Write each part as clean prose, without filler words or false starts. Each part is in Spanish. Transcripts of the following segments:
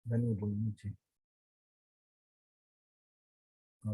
Dani, buenas noches. Ah,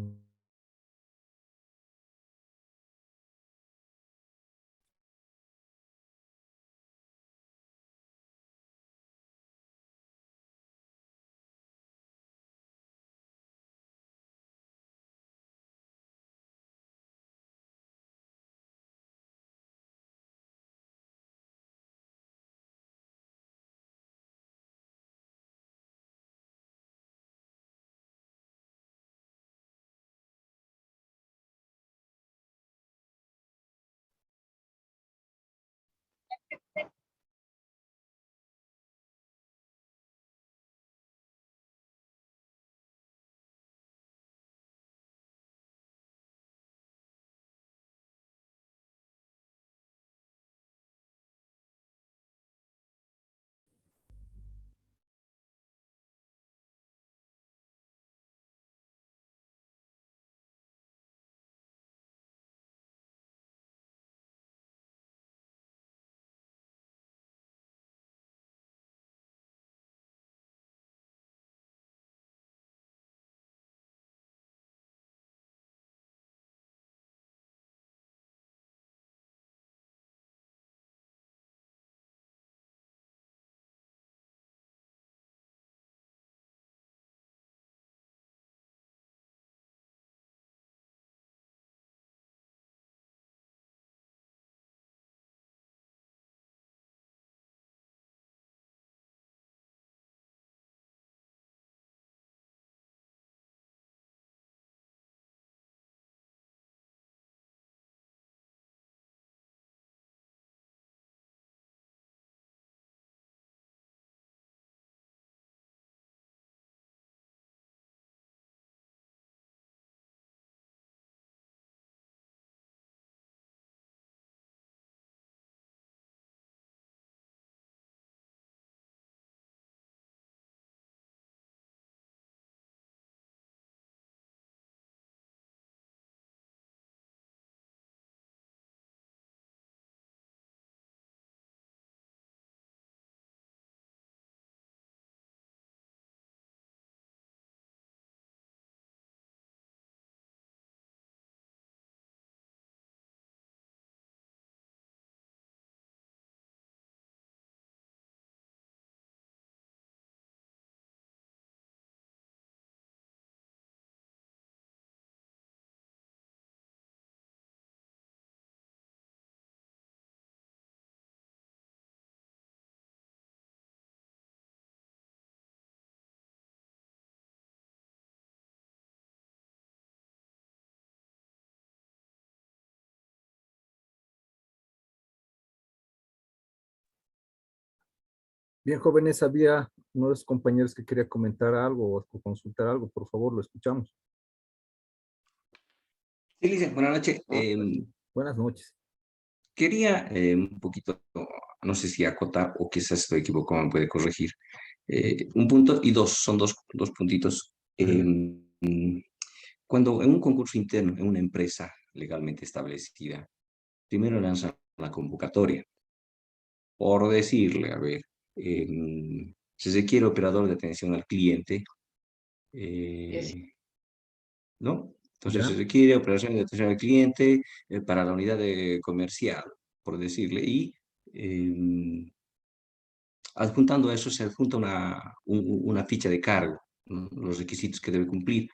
bien, jóvenes, había unos compañeros que quería comentar algo o consultar algo, por favor, lo escuchamos. Sí, Licia, buenas noches. Buenas noches. Quería un poquito, no sé si acotar o quizás estoy equivocado, me puede corregir. Un punto y dos, son dos puntitos. Cuando en un concurso interno, en una empresa legalmente establecida, primero lanzan la convocatoria, por decirle, a ver, si se quiere operador de atención al cliente, ¿no? Entonces se ¿Ya? requiere operaciones de atención al cliente para la unidad de comercial, por decirle, y adjuntando a eso se adjunta una ficha de cargo, ¿no? Los requisitos que debe cumplir.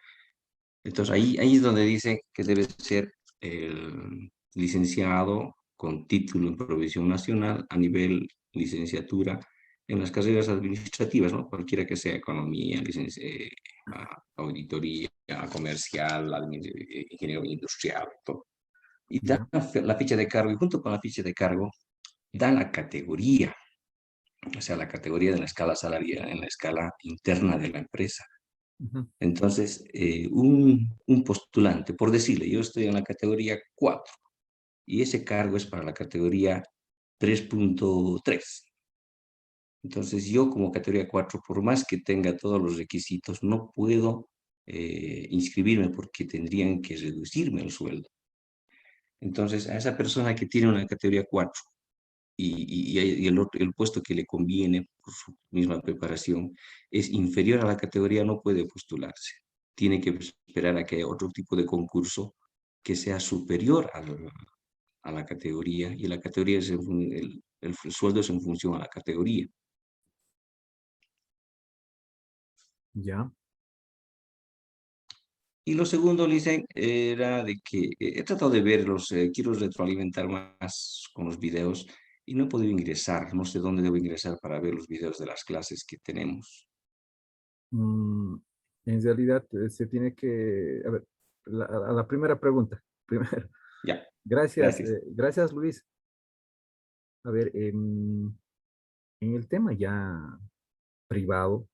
Entonces ahí es donde dice que debe ser el licenciado con título en provisión nacional a nivel licenciatura en las carreras administrativas, ¿no? Cualquiera que sea, economía, auditoría, comercial, ingeniero industrial, todo. Y da ¿Ya? la ficha de cargo, y junto con la ficha de cargo da la categoría, o sea, la categoría de la escala salarial en la escala interna de la empresa. Ujú. Entonces, un postulante, por decirle, yo estoy en la categoría 4 y ese cargo es para la categoría 3.3. Entonces, yo como categoría 4, por más que tenga todos los requisitos, no puedo inscribirme porque tendrían que reducirme el sueldo. Entonces, a esa persona que tiene una categoría 4 el puesto que le conviene por su misma preparación es inferior a la categoría, no puede postularse. Tiene que esperar a que haya otro tipo de concurso que sea superior a la categoría, y la categoría es el sueldo es en función a la categoría. Ya. Y lo segundo, Licen, era de que he tratado de verlos, quiero retroalimentar más con los videos y no he podido ingresar, no sé dónde debo ingresar para ver los videos de las clases que tenemos. Mm, en realidad se tiene que, a ver, a la primera pregunta. Primero, Ya, gracias, gracias. gracias Luis. A ver, en el tema ya privado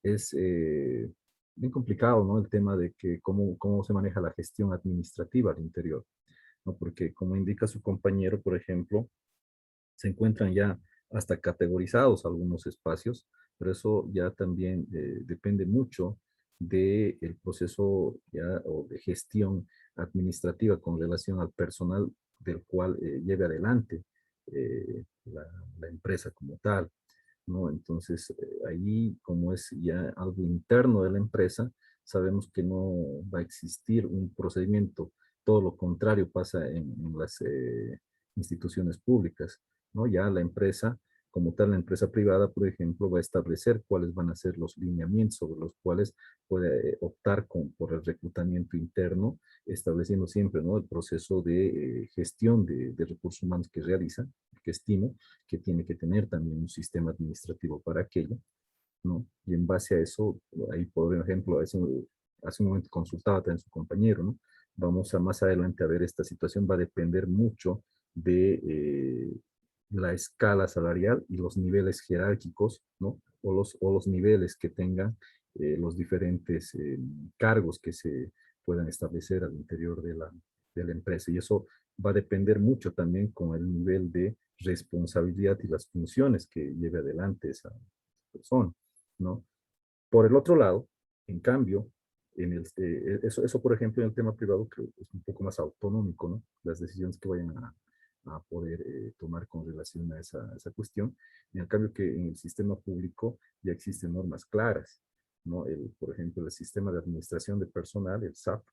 es bien complicado, ¿no? El tema de que cómo se maneja la gestión administrativa al interior, ¿no? Porque como indica su compañero, por ejemplo, se encuentran ya hasta categorizados algunos espacios, pero eso ya también depende mucho del proceso ya, o de gestión administrativa con relación al personal del cual lleve adelante la empresa como tal, ¿no? Entonces, ahí como es ya algo interno de la empresa, sabemos que no va a existir un procedimiento, todo lo contrario pasa en las instituciones públicas, ¿no? Ya la empresa, como tal, la empresa privada, por ejemplo, va a establecer cuáles van a ser los lineamientos sobre los cuales puede optar por el reclutamiento interno, estableciendo siempre, ¿no? El proceso de gestión de recursos humanos que realiza, que estimo que tiene que tener también un sistema administrativo para aquello, ¿no? Y en base a eso, ahí por ejemplo, hace un momento consultaba también su compañero, ¿no? Vamos a más adelante a ver esta situación, va a depender mucho de la escala salarial y los niveles jerárquicos, ¿no? O los niveles que tengan los diferentes cargos que se puedan establecer al interior de la empresa. Y eso va a depender mucho también con el nivel de responsabilidad y las funciones que lleve adelante esa persona, ¿no? Por el otro lado, en cambio, eso, por ejemplo, en el tema privado creo que es un poco más autonómico, ¿no? Las decisiones que vayan a poder tomar con relación a esa cuestión. Y en cambio que en el sistema público ya existen normas claras, ¿no? Por ejemplo, el sistema de administración de personal, el SAP,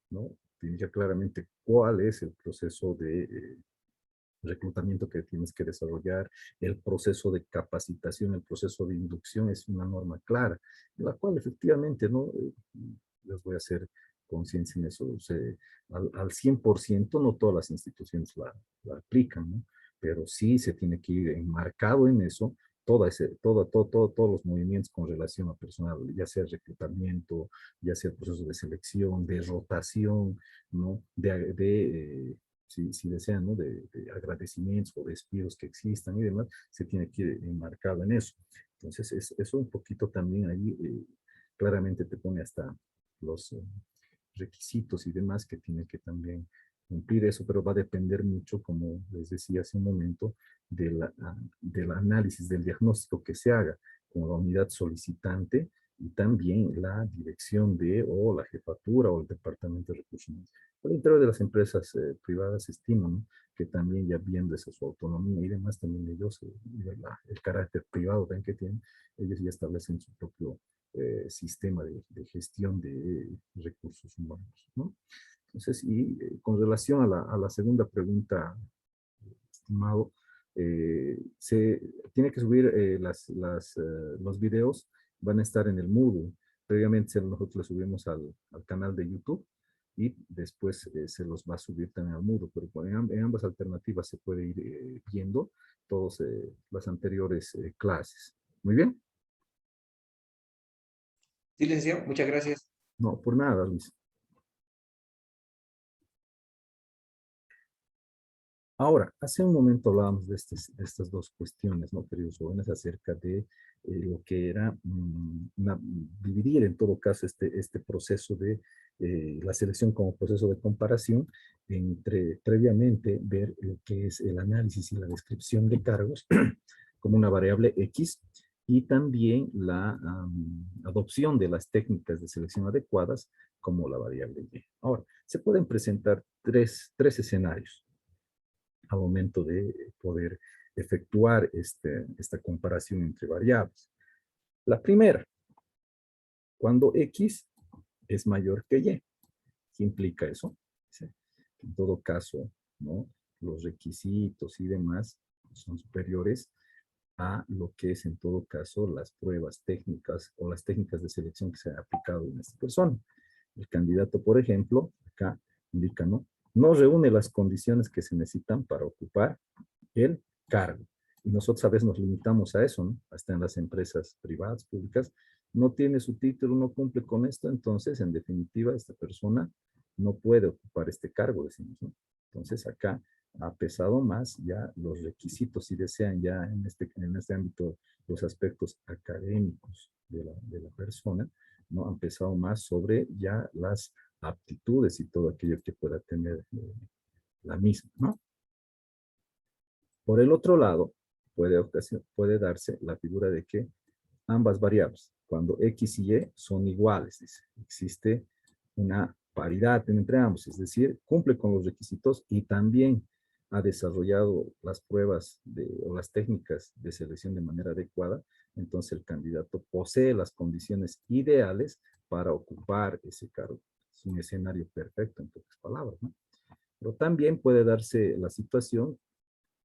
¿no? Tiene ya claramente cuál es el proceso de reclutamiento que tienes que desarrollar, el proceso de capacitación, el proceso de inducción es una norma clara, de la cual efectivamente, ¿no? Les voy a hacer conciencia en eso. O sea, al 100% no todas las instituciones la aplican, ¿no? Pero sí se tiene que ir enmarcado en eso todos los movimientos con relación a personal, ya sea reclutamiento, ya sea el proceso de selección, de rotación, ¿no? Si desean, ¿no? De agradecimientos o despidos que existan y demás, se tiene que ir enmarcado en eso. Entonces, eso un poquito también ahí claramente te pone hasta los requisitos y demás que tiene que también cumplir eso, pero va a depender mucho, como les decía hace un momento, del análisis, del diagnóstico que se haga con la unidad solicitante y también la dirección o la jefatura o el departamento de recursos humanos. Por el interior de las empresas privadas estiman que también ya viendo esa su autonomía y demás, también ellos, el carácter privado también que tienen, ellos ya establecen su propio sistema de gestión de recursos humanos, ¿no? Entonces, y con relación a la segunda pregunta, estimado, se tiene que subir los videos, van a estar en el Moodle. Previamente nosotros los subimos al canal de YouTube y después se los va a subir también al Moodle, pero en ambas alternativas se puede ir viendo todas las anteriores clases. Muy bien. Sí, licenciado, muchas gracias. No, por nada, Luis. Ahora, hace un momento hablábamos de estas dos cuestiones, ¿no, queridos jóvenes, acerca de lo que era dividir en todo caso este proceso de la selección como proceso de comparación entre previamente ver lo que es el análisis y la descripción de cargos como una variable X y también la adopción de las técnicas de selección adecuadas como la variable Y. Ahora, se pueden presentar tres escenarios al momento de poder efectuar esta comparación entre variables. La primera, cuando X es mayor que Y. ¿Qué implica eso? En todo caso, ¿no? Los requisitos y demás son superiores a lo que es en todo caso las pruebas técnicas o las técnicas de selección que se han aplicado en esta persona. El candidato, por ejemplo, acá indica, ¿no? No reúne las condiciones que se necesitan para ocupar el cargo. Y nosotros a veces nos limitamos a eso, ¿no? Hasta en las empresas privadas, públicas, no tiene su título, no cumple con esto, entonces, en definitiva, esta persona no puede ocupar este cargo, decimos, ¿no? Entonces, acá ha pesado más ya los requisitos, si desean ya en este ámbito, los aspectos académicos de la persona, ¿no? Han pesado más sobre ya las aptitudes y todo aquello que pueda tener la misma, ¿no? Por el otro lado, puede darse la figura de que ambas variables, cuando X y Y son iguales, dice, existe una paridad entre ambos, es decir, cumple con los requisitos y también ha desarrollado las pruebas o las técnicas de selección de manera adecuada, entonces el candidato posee las condiciones ideales para ocupar ese cargo. Es un escenario perfecto, en pocas palabras, ¿no? Pero también puede darse la situación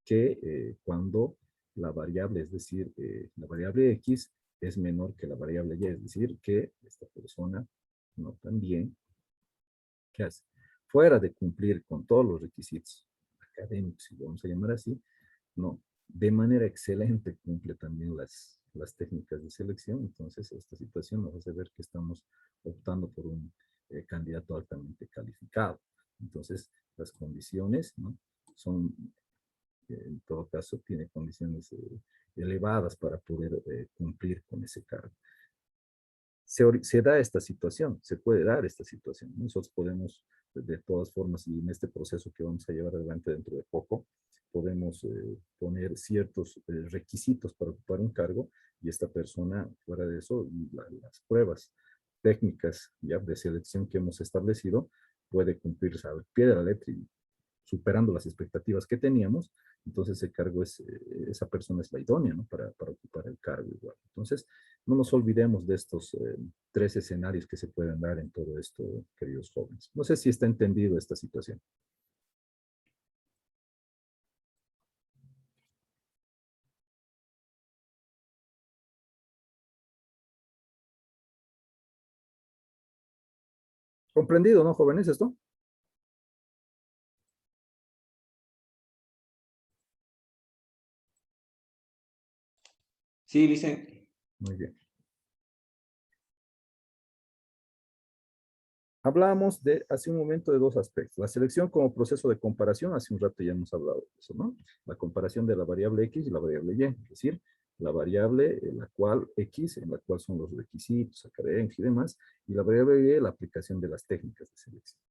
que cuando la variable, es decir, la variable X es menor que la variable Y, es decir, que esta persona no también, ¿qué hace? Fuera de cumplir con todos los requisitos académicos, si vamos a llamar así, no, de manera excelente cumple también las técnicas de selección, entonces esta situación nos hace ver que estamos optando por un candidato altamente calificado. Entonces, las condiciones, ¿no? Son en todo caso tiene condiciones elevadas para poder cumplir con ese cargo. Se da esta situación, se puede dar esta situación. Nosotros podemos, de todas formas, y en este proceso que vamos a llevar adelante dentro de poco, podemos poner ciertos requisitos para ocupar un cargo y esta persona, fuera de eso, las pruebas técnicas ya de selección que hemos establecido, puede cumplirse al pie de la letra y superando las expectativas que teníamos, entonces el cargo es, esa persona es la idónea, ¿no? Para ocupar el cargo igual. Entonces, no nos olvidemos de estos tres escenarios que se pueden dar en todo esto, queridos jóvenes. No sé si está entendido esta situación. ¿Comprendido, no, jóvenes, esto? Sí, dice. Muy bien. Hablamos de, hace un momento de dos aspectos. La selección como proceso de comparación, hace un rato ya hemos hablado de eso, ¿no? La comparación de la variable X y la variable Y, es decir, la variable en la cual X, en la cual son los requisitos académicos y demás, y la variable Y, la aplicación de las técnicas de selección.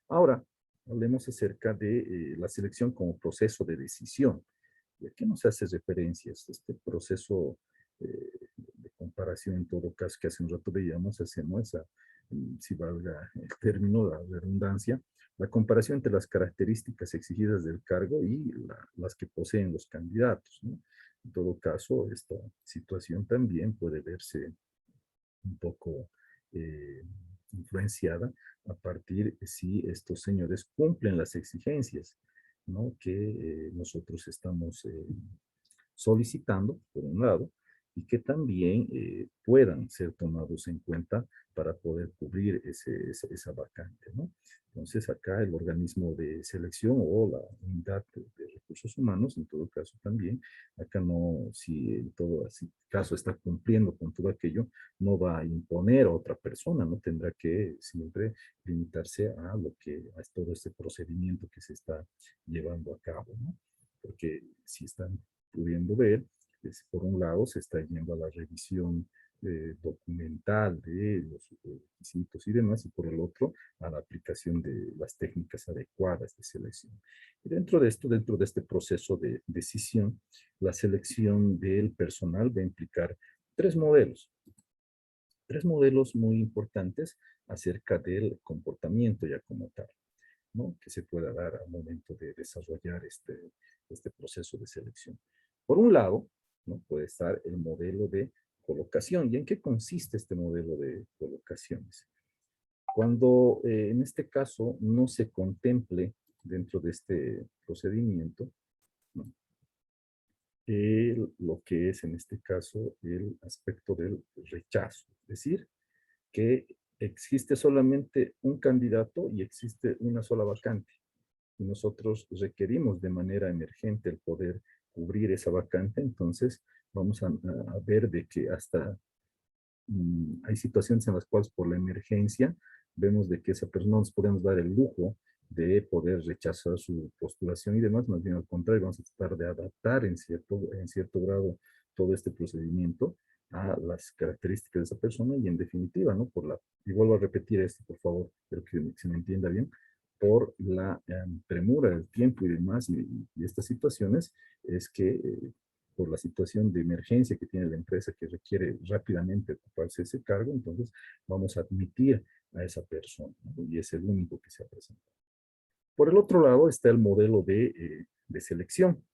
Ahora, hablemos acerca de la selección como proceso de decisión. ¿Y a qué nos hace referencias? Este proceso de comparación, en todo caso, que hace un rato veíamos, hacemos esa, si valga el término, la redundancia, la comparación entre las características exigidas del cargo y las que poseen los candidatos, ¿no? En todo caso, esta situación también puede verse un poco influenciada a partir de si estos señores cumplen las exigencias, ¿no? Que nosotros estamos solicitando, por un lado, y que también puedan ser tomados en cuenta para poder cubrir esa vacante, ¿no? Entonces, acá el organismo de selección o la unidad de recursos humanos, en todo caso también, acá no, si en todo caso está cumpliendo con todo aquello, no va a imponer a otra persona, ¿no? Tendrá que siempre limitarse a lo que, a todo este procedimiento que se está llevando a cabo, ¿no? Porque si están pudiendo ver, por un lado se está yendo a la revisión documental de los requisitos y demás, y por el otro a la aplicación de las técnicas adecuadas de selección. Y dentro de esto, dentro de este proceso de decisión, la selección del personal va a implicar tres modelos muy importantes acerca del comportamiento ya como tal, ¿no? Que se pueda dar al momento de desarrollar este proceso de selección. Por un lado, ¿no? Puede estar el modelo de colocación. ¿Y en qué consiste este modelo de colocaciones? Cuando en este caso no se contemple dentro de este procedimiento, ¿no? Lo que es en este caso el aspecto del rechazo. Es decir, que existe solamente un candidato y existe una sola vacante. Y nosotros requerimos de manera emergente el poder cubrir esa vacante, entonces vamos a ver de que hasta hay situaciones en las cuales por la emergencia vemos de que esa persona no nos podemos dar el lujo de poder rechazar su postulación y demás, más bien al contrario, vamos a tratar de adaptar en cierto grado todo este procedimiento a las características de esa persona y en definitiva, ¿no? Y vuelvo a repetir esto, por favor, espero que se me entienda bien, por la premura del tiempo y demás y estas situaciones, es que por la situación de emergencia que tiene la empresa que requiere rápidamente ocuparse de ese cargo, entonces vamos a admitir a esa persona, ¿no? Y es el único que se ha presentado. Por el otro lado está el modelo de selección.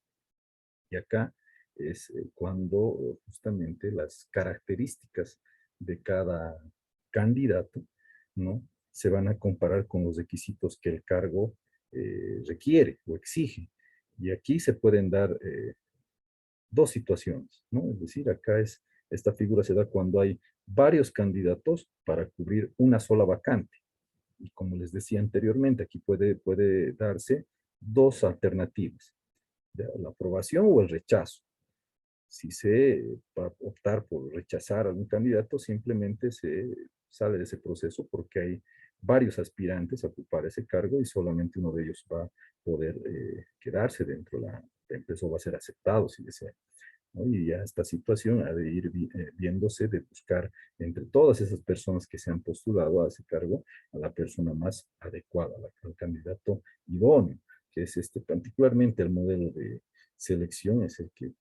Y acá es cuando justamente las características de cada candidato, ¿no? Se van a comparar con los requisitos que el cargo requiere o exige. Y aquí se pueden dar dos situaciones, ¿no? Es decir, esta figura se da cuando hay varios candidatos para cubrir una sola vacante. Y como les decía anteriormente, aquí puede darse dos alternativas, la aprobación o el rechazo. Si se va a optar por rechazar a algún candidato, simplemente se sale de ese proceso porque hay varios aspirantes a ocupar ese cargo y solamente uno de ellos va a poder quedarse dentro de la empresa o va a ser aceptado si desea, ¿no? Y ya esta situación ha de ir viéndose de buscar entre todas esas personas que se han postulado a ese cargo a la persona más adecuada, al candidato idóneo, que es particularmente el modelo de selección, es el que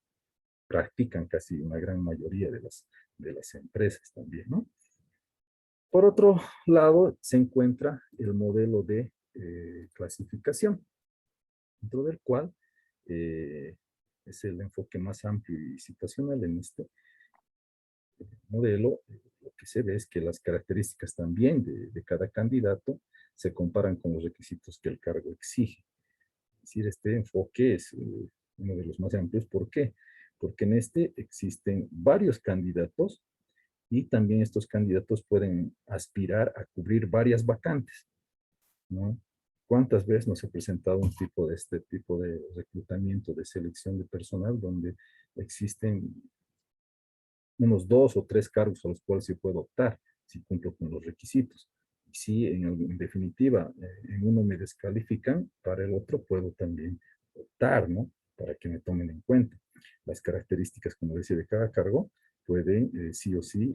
practican casi una gran mayoría de las empresas también, ¿no? Por otro lado, se encuentra el modelo de clasificación, dentro del cual eh, es el enfoque más amplio y situacional en este modelo. Lo que se ve es que las características también de cada candidato se comparan con los requisitos que el cargo exige. Es decir, este enfoque es uno de los más amplios. ¿Por qué? Porque en este existen varios candidatos y también estos candidatos pueden aspirar a cubrir varias vacantes, ¿no? ¿Cuántas veces nos ha presentado este tipo de reclutamiento, de selección de personal, donde existen unos dos o tres cargos a los cuales se puede optar si cumplo con los requisitos? Y si en definitiva en uno me descalifican, para el otro puedo también optar, ¿no? Para que me tomen en cuenta. Las características, como decía, de cada cargo pueden sí o sí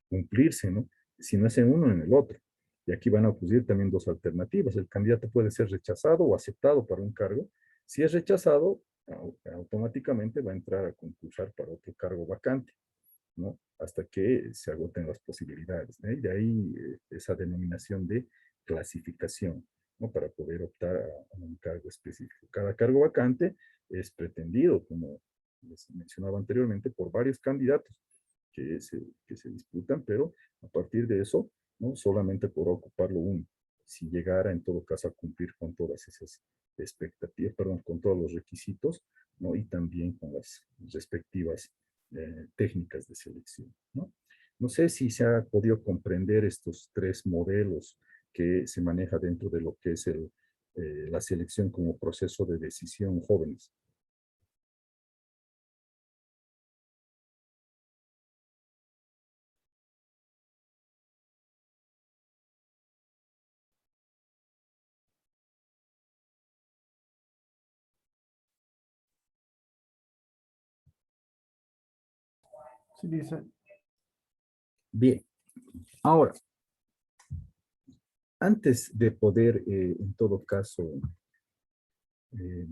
cumplirse, ¿no? Si no es en uno, en el otro. Y aquí van a ocurrir también dos alternativas. El candidato puede ser rechazado o aceptado para un cargo. Si es rechazado, automáticamente va a entrar a concursar para otro cargo vacante, ¿no? Hasta que se agoten las posibilidades, ¿no? Y de ahí esa denominación de clasificación, ¿no? Para poder optar a un cargo específico. Cada cargo vacante es pretendido, como les mencionaba anteriormente, por varios candidatos que se disputan, pero a partir de eso, ¿no? Solamente podrá ocuparlo uno. Si llegara en todo caso a cumplir con todas esas expectativas, perdón, con todos los requisitos, ¿no? Y también con las respectivas técnicas de selección, ¿no? No sé si se ha podido comprender estos tres modelos que se maneja dentro de lo que es la selección como proceso de decisión jóvenes. Sí, dice. Bien, ahora, antes de poder, en todo caso, eh,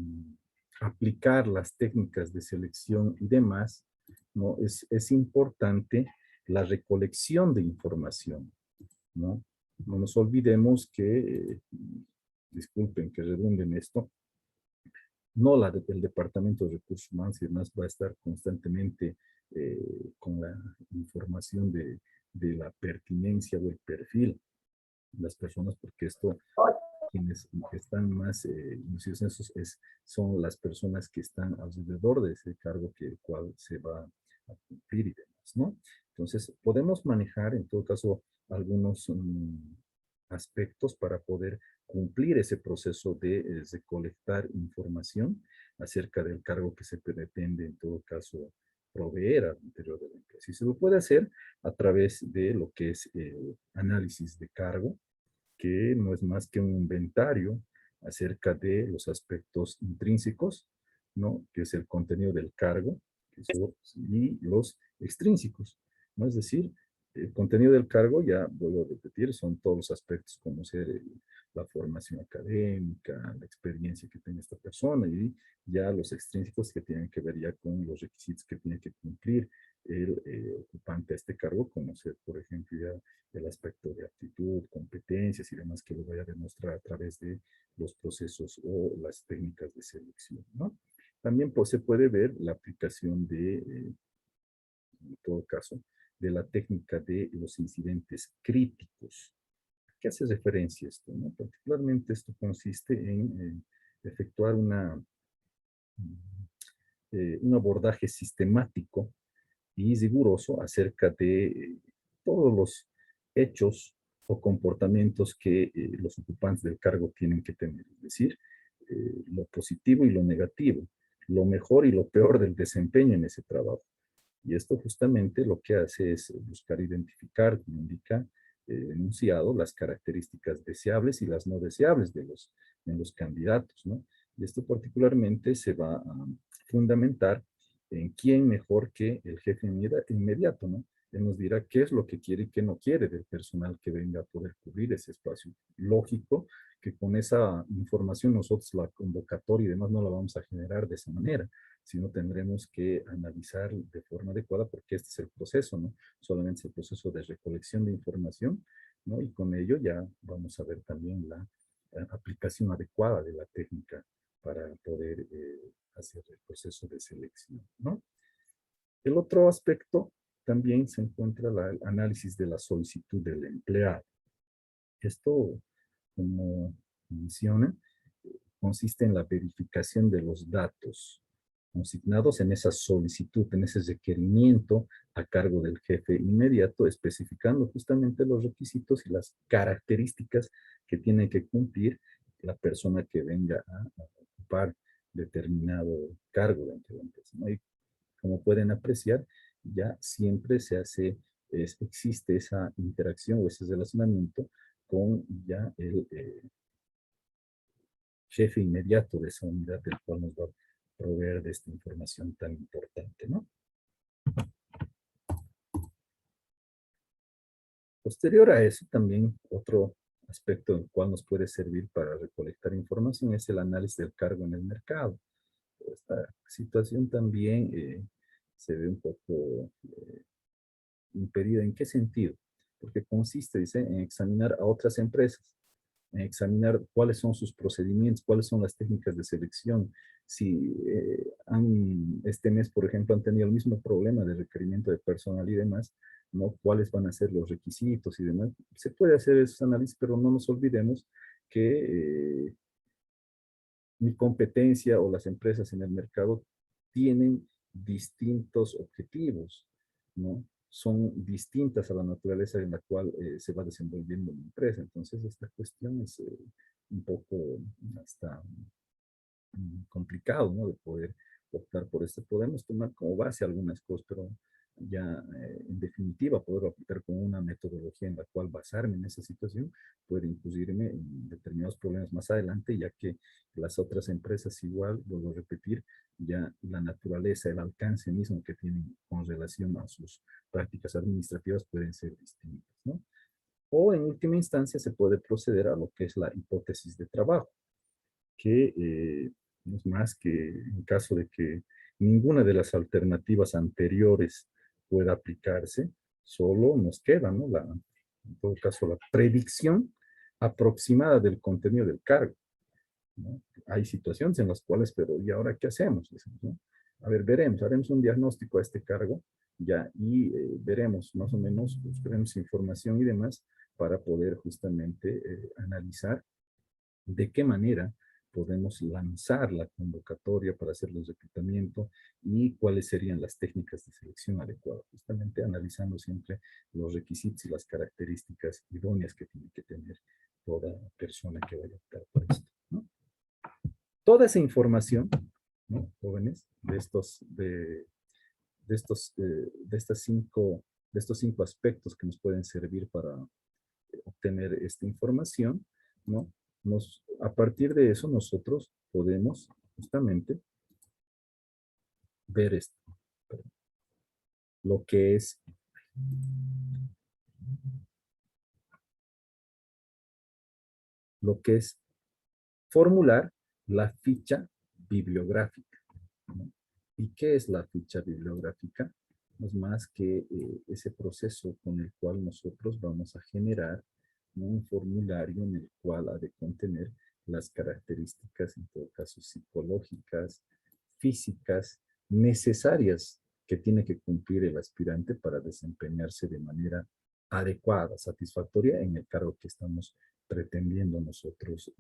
aplicar las técnicas de selección y demás, ¿no? Es importante la recolección de información, ¿no? No nos olvidemos que, disculpen que redunde en esto, no el Departamento de Recursos Humanos y demás va a estar constantemente con la información de la pertinencia o el perfil de las personas, porque esto, quienes están más inducidos en eso son las personas que están alrededor de ese cargo que el cual se va a cumplir y demás, ¿no? Entonces, podemos manejar, en todo caso, algunos aspectos para poder cumplir ese proceso de recolectar información acerca del cargo que se pretende, en todo caso, proveer al interior de la empresa. Y se lo puede hacer a través de lo que es el análisis de cargo, que no es más que un inventario acerca de los aspectos intrínsecos, ¿no? Que es el contenido del cargo, y los extrínsecos, ¿no? Es decir, el contenido del cargo, ya vuelvo a repetir, son todos los aspectos como ser la formación académica, la experiencia que tiene esta persona, y ya los extrínsecos que tienen que ver ya con los requisitos que tiene que cumplir el ocupante a este cargo, como ser, por ejemplo, ya el aspecto de aptitud, competencias y demás que lo voy a demostrar a través de los procesos o las técnicas de selección, ¿no? También pues, se puede ver la aplicación de, en todo caso, de la técnica de los incidentes críticos. ¿A qué hace referencia esto? ¿No? Particularmente esto consiste en efectuar un abordaje sistemático y riguroso acerca de todos los hechos o comportamientos que los ocupantes del cargo tienen que tener. Es decir, lo positivo y lo negativo, lo mejor y lo peor del desempeño en ese trabajo. Y esto justamente lo que hace es buscar identificar, como indica el enunciado, las características deseables y las no deseables de los candidatos, ¿no? Y esto particularmente se va a fundamentar en quién mejor que el jefe inmediato, ¿no? Él nos dirá qué es lo que quiere y qué no quiere del personal que venga a poder cubrir ese espacio. Lógico que con esa información nosotros la convocatoria y demás no la vamos a generar de esa manera, sino tendremos que analizar de forma adecuada porque este es el proceso, ¿no? Solamente es el proceso de recolección de información, ¿no? Y con ello ya vamos a ver también la aplicación adecuada de la técnica para poder hacer el proceso de selección, ¿no? El otro aspecto también se encuentra el análisis de la solicitud del empleado. Esto, como menciona, consiste en la verificación de los datos consignados en esa solicitud, en ese requerimiento a cargo del jefe inmediato, especificando justamente los requisitos y las características que tiene que cumplir la persona que venga a ocupar determinado cargo dentro de la empresa, ¿no? Y como pueden apreciar, ya siempre existe esa interacción o ese relacionamiento con ya el jefe inmediato de esa unidad del cual nos va a proveer de esta información tan importante, ¿no? Posterior a eso, también otro aspecto en el cual nos puede servir para recolectar información es el análisis del cargo en el mercado. Esta situación también se ve un poco impedida. ¿En qué sentido? Porque consiste, dice, en examinar a otras empresas, en examinar cuáles son sus procedimientos, cuáles son las técnicas de selección. Si este mes, por ejemplo, han tenido el mismo problema de requerimiento de personal y demás, ¿no? ¿Cuáles van a ser los requisitos y demás? Se puede hacer esos análisis, pero no nos olvidemos que mi competencia o las empresas en el mercado tienen distintos objetivos, ¿no? Son distintas a la naturaleza en la cual se va desenvolviendo la empresa. Entonces, esta cuestión es un poco hasta complicado, ¿no? De poder optar por esto. Podemos tomar como base algunas cosas, pero ya en definitiva poder aplicar con una metodología en la cual basarme en esa situación puede incluirme en determinados problemas más adelante, ya que las otras empresas igual, vuelvo a repetir, ya la naturaleza, el alcance mismo que tienen con relación a sus prácticas administrativas pueden ser distintas, ¿no? O en última instancia se puede proceder a lo que es la hipótesis de trabajo, que no es más que en caso de que ninguna de las alternativas anteriores pueda aplicarse, solo nos queda, ¿no? En todo caso, la predicción aproximada del contenido del cargo. ¿no? Hay situaciones en las cuales, pero ¿y ahora qué hacemos? Decimos, ¿no? A ver, haremos un diagnóstico a este cargo, ya, y veremos más o menos, buscaremos información y demás para poder justamente analizar de qué manera podemos lanzar la convocatoria para hacer los reclutamientos y cuáles serían las técnicas de selección adecuadas, justamente analizando siempre los requisitos y las características idóneas que tiene que tener toda persona que vaya a optar por esto, ¿no? Toda esa información, ¿no? Jóvenes, de estos cinco aspectos que nos pueden servir para obtener esta información, ¿no? A partir de eso nosotros podemos justamente ver esto, lo que es formular la ficha bibliográfica, ¿no? ¿Y qué es la ficha bibliográfica? No es más que ese proceso con el cual nosotros vamos a generar, ¿no?, un formulario en el cual ha de contener las características, en todo caso, psicológicas, físicas, necesarias que tiene que cumplir el aspirante para desempeñarse de manera adecuada, satisfactoria en el cargo que estamos pretendiendo nosotros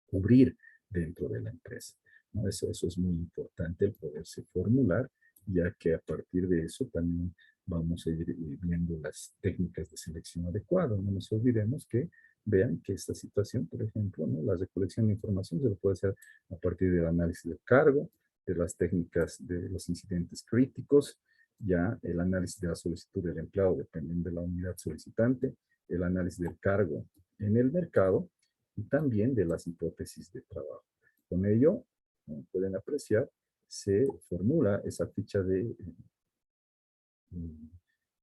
cubrir dentro de la empresa, ¿no? Eso es muy importante, el poderse formular, ya que a partir de eso también vamos a ir viendo las técnicas de selección adecuadas. No nos olvidemos que vean que esta situación, por ejemplo, ¿no?, la recolección de información se lo puede hacer a partir del análisis del cargo, de las técnicas de los incidentes críticos, ya el análisis de la solicitud del empleado dependiendo de la unidad solicitante, el análisis del cargo en el mercado y también de las hipótesis de trabajo. Con ello, como pueden apreciar, se formula esa ficha de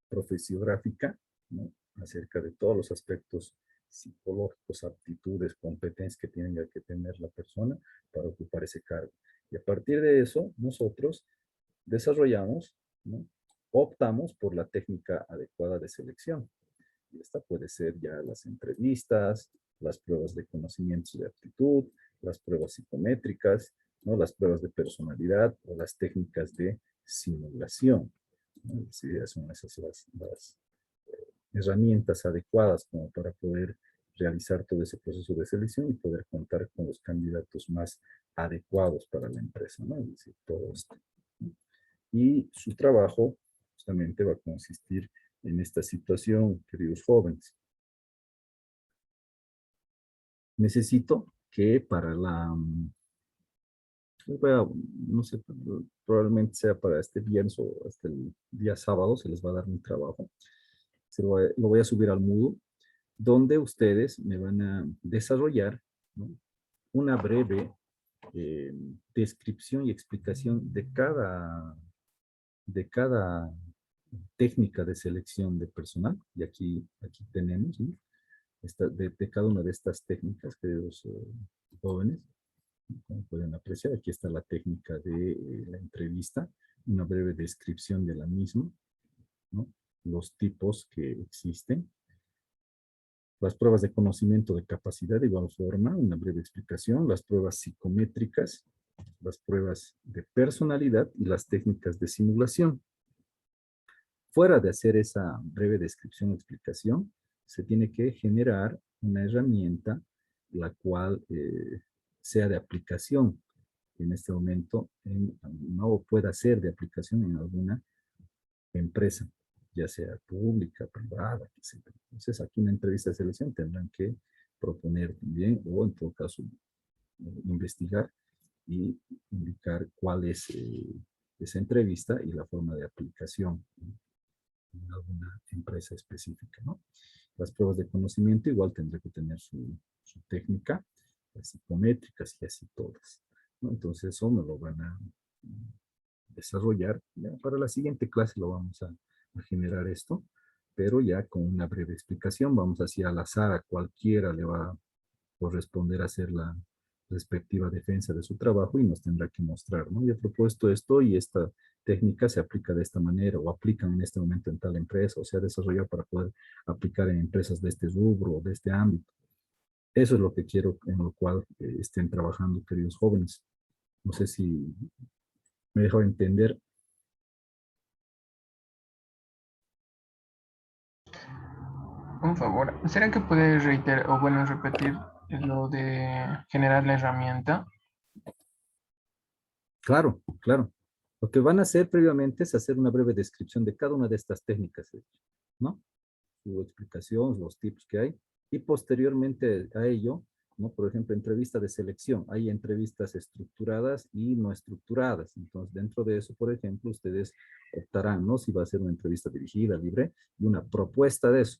profesiográfica, ¿no?, acerca de todos los aspectos psicológicos, aptitudes, competencias que tiene que tener la persona para ocupar ese cargo. Y a partir de eso, nosotros desarrollamos, ¿no?, optamos por la técnica adecuada de selección. Y esta puede ser ya las entrevistas, las pruebas de conocimientos de aptitud, las pruebas psicométricas, ¿no?, las pruebas de personalidad o las técnicas de simulación, ¿no? Sí, son esas las herramientas adecuadas como para poder realizar todo ese proceso de selección y poder contar con los candidatos más adecuados para la empresa, ¿no? Es decir, todo esto, ¿no? Y su trabajo justamente va a consistir en esta situación, queridos jóvenes. Necesito que para no sé, probablemente sea para este viernes o hasta el día sábado, se les va a dar mi trabajo. Lo voy a subir al Moodle, donde ustedes me van a desarrollar, ¿no?, una breve eh, descripción y explicación de cada técnica de selección de personal. Y aquí tenemos, ¿no?, de cada una de estas técnicas, queridos jóvenes. Como pueden apreciar, aquí está la técnica de la entrevista, una breve descripción de la misma, ¿no?, los tipos que existen, las pruebas de conocimiento de capacidad de igual forma, una breve explicación, las pruebas psicométricas, las pruebas de personalidad y las técnicas de simulación. Fuera de hacer esa breve descripción o explicación, se tiene que generar una herramienta la cual sea de aplicación en este momento, no pueda ser de aplicación en alguna empresa, ya sea pública, privada, etc. Entonces, aquí en la entrevista de selección tendrán que proponer también, o en todo caso, investigar y indicar cuál es esa entrevista y la forma de aplicación en alguna empresa específica, ¿no? Las pruebas de conocimiento igual tendrá que tener su técnica, las psicométricas y así todas, ¿no? Entonces eso me lo van a desarrollar. Ya para la siguiente clase lo vamos a generar esto, pero ya con una breve explicación. Vamos así al azar, a cualquiera le va a corresponder hacer la respectiva defensa de su trabajo y nos tendrá que mostrar, ¿no? Yo he propuesto esto y esta técnica se aplica de esta manera o aplican en este momento en tal empresa o se ha desarrollado para poder aplicar en empresas de este rubro o de este ámbito. Eso es lo que quiero, en lo cual estén trabajando, queridos jóvenes. No sé si me dejo entender. Un favor, ¿será que puedes reiterar o bueno repetir lo de generar la herramienta? Claro, claro. Lo que van a hacer previamente es hacer una breve descripción de cada una de estas técnicas, ¿no? Su explicación, los tips que hay, y posteriormente a ello, ¿no? Por ejemplo, entrevista de selección. Hay entrevistas estructuradas y no estructuradas. Entonces, dentro de eso, por ejemplo, ustedes optarán, ¿no? Si va a ser una entrevista dirigida, libre, y una propuesta de eso,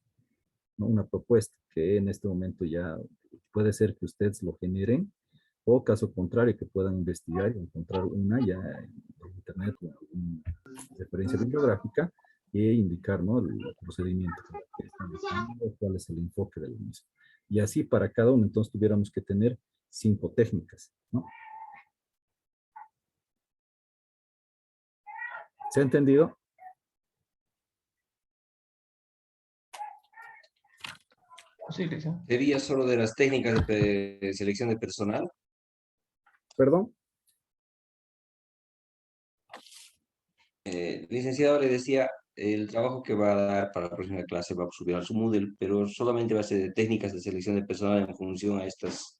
¿no? Una propuesta que en este momento ya puede ser que ustedes lo generen, o caso contrario, que puedan investigar y encontrar una ya en internet o en alguna referencia bibliográfica e indicar, ¿no? El procedimiento que están buscando, cuál es el enfoque del mismo. Y así para cada uno, entonces tuviéramos que tener 5 técnicas, ¿no? ¿Se ha entendido? Sí, licenciado. Sería solo de las técnicas de selección de personal. Perdón. Licenciado, le decía, el trabajo que va a dar para la próxima clase va a subir a su Moodle, pero solamente va a ser de técnicas de selección de personal en función a estos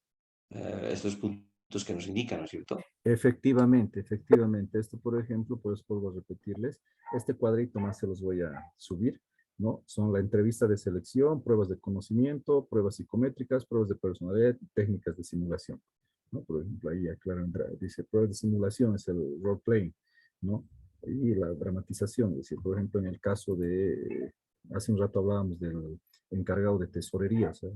puntos que nos indican, ¿no es cierto? Efectivamente, efectivamente. Esto, por ejemplo, pues vuelvo a repetirles, este cuadrito más se los voy a subir, ¿no? Son la entrevista de selección, pruebas de conocimiento, pruebas psicométricas, pruebas de personalidad, técnicas de simulación, ¿no? Por ejemplo, ahí aclara, dice, pruebas de simulación es el role playing, ¿no? Y la dramatización, es decir, por ejemplo, en el caso de, hace un rato hablábamos del encargado de tesorería, o sea,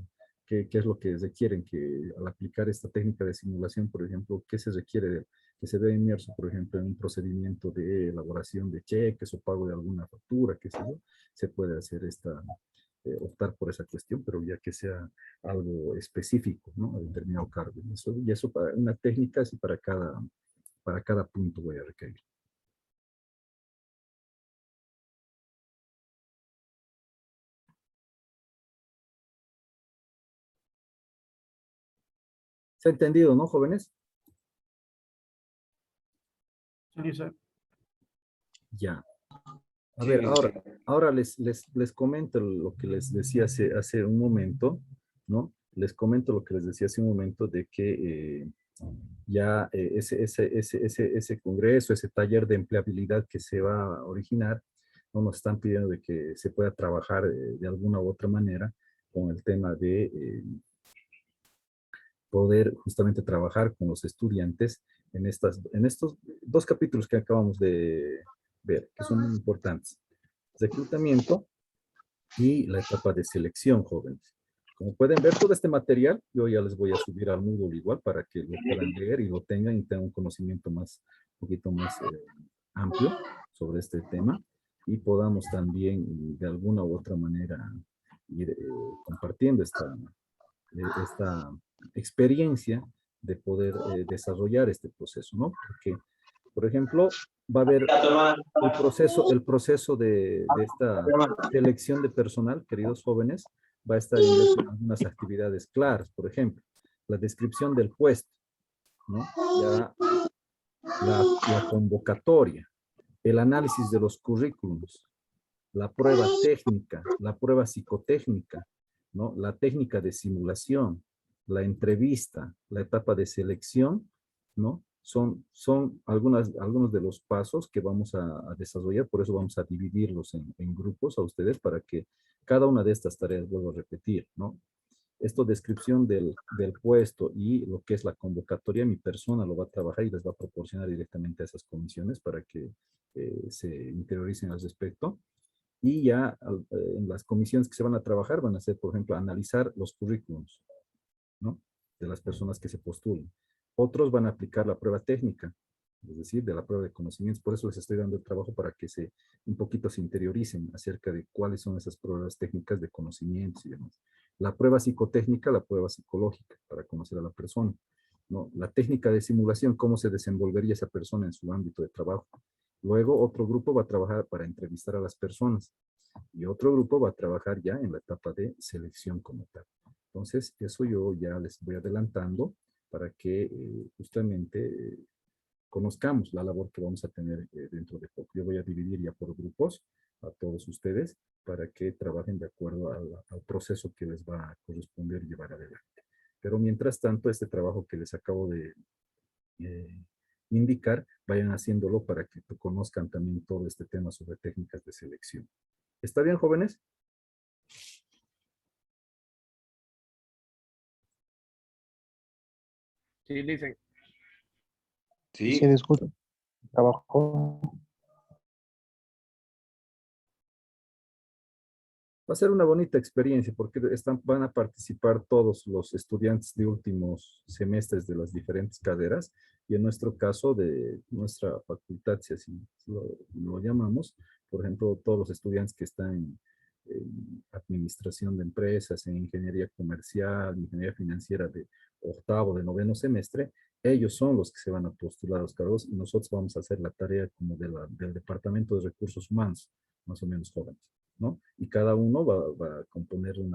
qué es lo que requieren que al aplicar esta técnica de simulación, por ejemplo, qué se requiere de que se vea inmerso, por ejemplo, en un procedimiento de elaboración de cheques o pago de alguna factura, qué sé yo, se puede hacer optar por esa cuestión, pero ya que sea algo específico, ¿no? A determinado cargo. Y eso para una técnica, así para cada punto voy a requerir. ¿Se ha entendido, no, jóvenes? Sí, dice. Ya. A Sí, ver, licenciado. ahora les comento lo que les decía hace un momento, ¿no? Les comento lo que les decía hace un momento de que ya ese congreso, ese taller de empleabilidad que se va a originar, ¿no? Nos están pidiendo de que se pueda trabajar de alguna u otra manera con el tema de poder justamente trabajar con los estudiantes en estos 2 capítulos que acabamos de ver, que son muy importantes. Reclutamiento y la etapa de selección, jóvenes. Como pueden ver, todo este material yo ya les voy a subir al Moodle igual para que lo puedan leer y lo tengan y tengan un conocimiento más, un poquito más amplio sobre este tema y podamos también de alguna u otra manera ir compartiendo esta experiencia de poder desarrollar este proceso, ¿no? Porque, por ejemplo, va a haber el proceso de esta selección de personal, queridos jóvenes, va a estar inmerso en algunas actividades claras, por ejemplo, la descripción del puesto, ¿no? Ya la convocatoria, el análisis de los currículums, la prueba técnica, la prueba psicotécnica, ¿no? La técnica de simulación, la entrevista, la etapa de selección, ¿no? Son algunos de los pasos que vamos a desarrollar, por eso vamos a dividirlos en grupos a ustedes para que cada una de estas tareas, vuelvo a repetir, ¿no? Esto, descripción del puesto y lo que es la convocatoria, mi persona lo va a trabajar y les va a proporcionar directamente a esas comisiones para que se interioricen al respecto. Y ya en las comisiones que se van a trabajar van a ser, por ejemplo, analizar los currículums, ¿no? De las personas que se postulen. Otros van a aplicar la prueba técnica, es decir, de la prueba de conocimientos. Por eso les estoy dando el trabajo para que un poquito se interioricen acerca de cuáles son esas pruebas técnicas de conocimientos y demás. La prueba psicotécnica, la prueba psicológica, para conocer a la persona, ¿no? La técnica de simulación, cómo se desenvolvería esa persona en su ámbito de trabajo. Luego, otro grupo va a trabajar para entrevistar a las personas y otro grupo va a trabajar ya en la etapa de selección como tal. Entonces, eso yo ya les voy adelantando para que justamente conozcamos la labor que vamos a tener dentro de poco. Yo voy a dividir ya por grupos a todos ustedes para que trabajen de acuerdo al proceso que les va a corresponder llevar adelante. Pero mientras tanto, este trabajo que les acabo de indicar, vayan haciéndolo para que conozcan también todo este tema sobre técnicas de selección. ¿Está bien, jóvenes? Sí, dicen. Sí, Sí, disculpe. Trabajo. Va a ser una bonita experiencia porque van a participar todos los estudiantes de últimos semestres de las diferentes carreras y en nuestro caso de nuestra facultad, si así lo llamamos, por ejemplo, todos los estudiantes que están en administración de empresas, en ingeniería comercial, ingeniería financiera de octavo, de noveno semestre, ellos son los que se van a postular a los cargos y nosotros vamos a hacer la tarea como del Departamento de Recursos Humanos, más o menos jóvenes. ¿No? Y cada uno va a componer un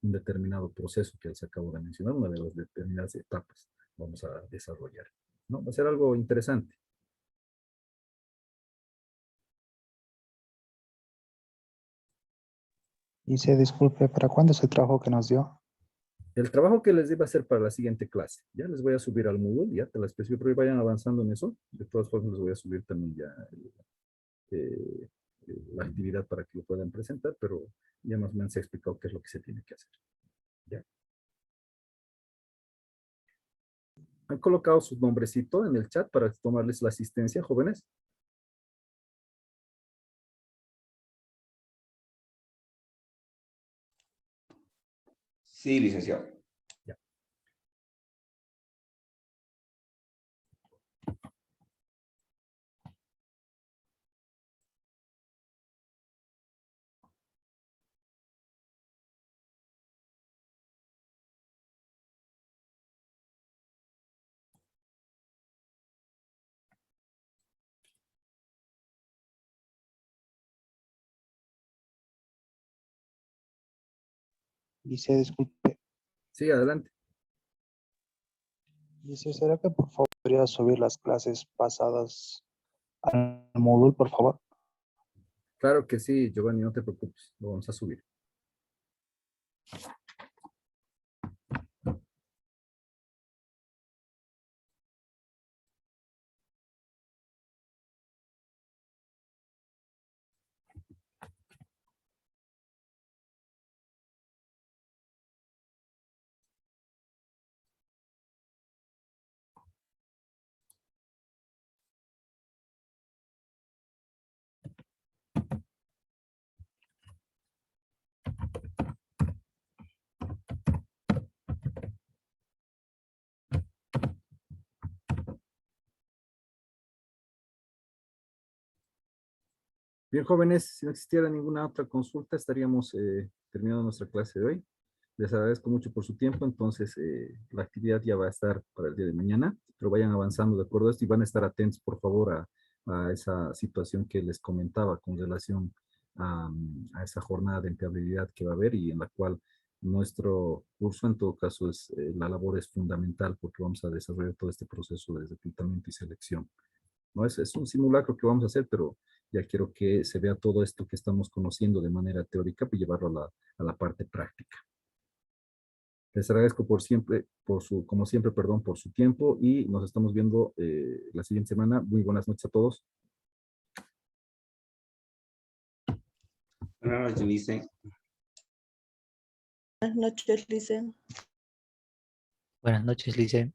determinado proceso que les acabo de mencionar, una de las determinadas etapas vamos a desarrollar, ¿no? Va a ser algo interesante. Y se disculpe, ¿para cuándo es el trabajo que nos dio? El trabajo que les iba a hacer para la siguiente clase, ya les voy a subir al Moodle, ya te la especifico, pero vayan avanzando en eso. De todas formas, les voy a subir también ya eh, la actividad para que lo puedan presentar, pero ya más o menos se ha explicado qué es lo que se tiene que hacer. ¿Ya? ¿Han colocado su nombrecito en el chat para tomarles la asistencia, jóvenes? sí, licenciado. Ya. Y se disculpe. Sí, adelante. Dice, ¿será que por favor podría subir las clases pasadas al módulo, por favor? Claro que sí, Giovanni, no te preocupes, lo vamos a subir. Bien, jóvenes, si no existiera ninguna otra consulta, estaríamos terminando nuestra clase de hoy. Les agradezco mucho por su tiempo, entonces la actividad ya va a estar para el día de mañana, pero vayan avanzando de acuerdo a esto y van a estar atentos, por favor, a esa situación que les comentaba con relación a esa jornada de empleabilidad que va a haber y en la cual nuestro curso, en todo caso, la labor es fundamental porque vamos a desarrollar todo este proceso de reclutamiento y selección. ¿No? Es un simulacro que vamos a hacer, pero ya quiero que se vea todo esto que estamos conociendo de manera teórica y llevarlo a la parte práctica. Les agradezco como siempre, perdón, por su tiempo y nos estamos viendo la siguiente semana. Muy buenas noches a todos. Buenas noches, Lice. Buenas noches, Lice. Buenas noches, Lice.